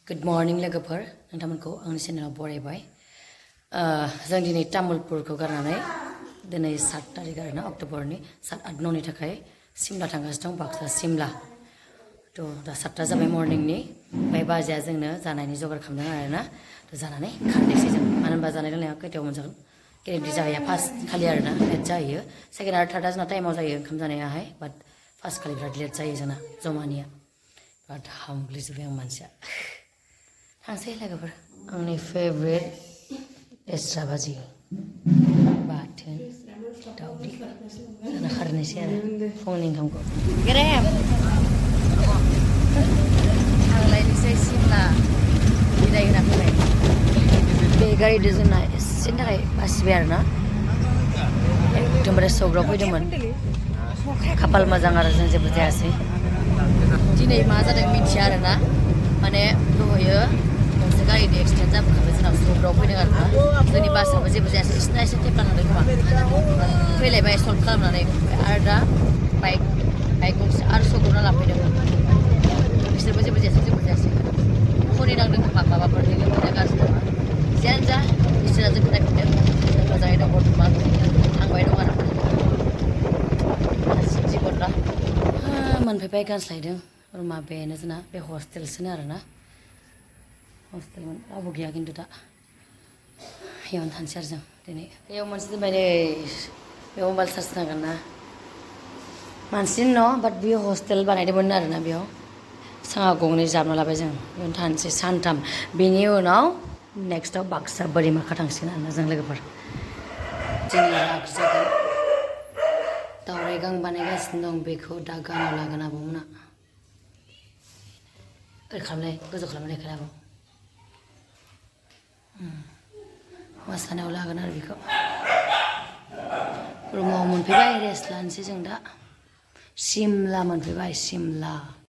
Good morning लोगोफोर नोंथांमोनखौ आंनि चेनेलाव बरायबाय जों दिनै तामुलपुरखौ गारनानै दिनै 7 तारिख आरोना अक्ट'बरनि 7-8-9 नि थाखाय सिमला थांगासिनो दं बाक्सा सिमला थ' दा 7ता जाबाय मर्निंनि ओमफ्राय बाजैया जोंनो जानायनि जगार खालामदों आरोना थ' जानानै खारनोसै जों मानो होनबा जानाय लोंनाया खैथायाव मोनजागोन गेरेन्टि जाहैया फार्स्ट खालि आरोना लेट जाहैयो सेकेन्ड आरो थार्डआ जोंना टाइमाव जायो ओंखाम जानायाहाय बाट फार्स्ट खालि बिराद लेट जायो जोंना जमानिया बिराद हामग्लिजोब्बाय आं मानसिया थांसै लोगोफोर आंनि फेभरेट लेस्रा भाजि बाथोन दावदै जाना खारनोसै आरो फुंनि ओंखामखौ गेरेम थांलायनोसै सिमला बिदाय होना फैबाय बे गारिजों जोंना एसेनि थाखाय बासिबाय आरोना एकदमबारे सौग्राव फैदोंमोन खाफाल मोजां आरो जों जेबो जायासै दिनै मा जादों मिथिया आरोना माने दहायो गंसे गारिनि एक्सिडेन्ट जाबोखाबाय जोंनाव सौग्राव फैदों आरोना जोंनि बासाबो जेबो जायासै बिसिना एसे थेफ्लांदों खोमा फैलायबाय सल्भ खालामनानै आरो दा बाइक गंसे आरो सौग्रावना लांफैदों बिसोरबो जेबो जायासै खरि नांदों खोमा माबाफोर लोमजानाय गाज्रि नङा जियानो जा इसोरा जोंखौ नायफिनदों मोजाङै दं बर्थमान थांबाय दं आरो जिबनला मोनफैबाय गानस्लायदों रुमा बेनो जोंना बे हस्टेलसोनो आरोना हस्टेलमोन रावबो गैया खिन्थु दा बेयावनो थानोसै आरो जों दिनै बेयाव मोनसे दोनबाय नै बेयाव मबाइल चार्ज नांगोन ना मानसिनि न' बाट बेयो हस्टेल बानायदोंमोन आरोना बेयाव साङा गंनै जाबना लाबाय जों बेयावनो थानोसै सानथाम बेनि उनाव नेक्स्टआव बाक्सा बोरिमाखा थांसिगोन आरोना जों लोगोफोर दिनै राग जागोन दावराय गां बानायगासिनो दं बेखौ दा गानाव लागोन आब'मोना ओरै खालामलाय गोजौ खालामलाय खोनाबो मोसानायाव लागोन आरो बेखौ रुमाव मोनफैबाय रेस्ट लानोसै जों दा सिमला मोनफैबाय सिमला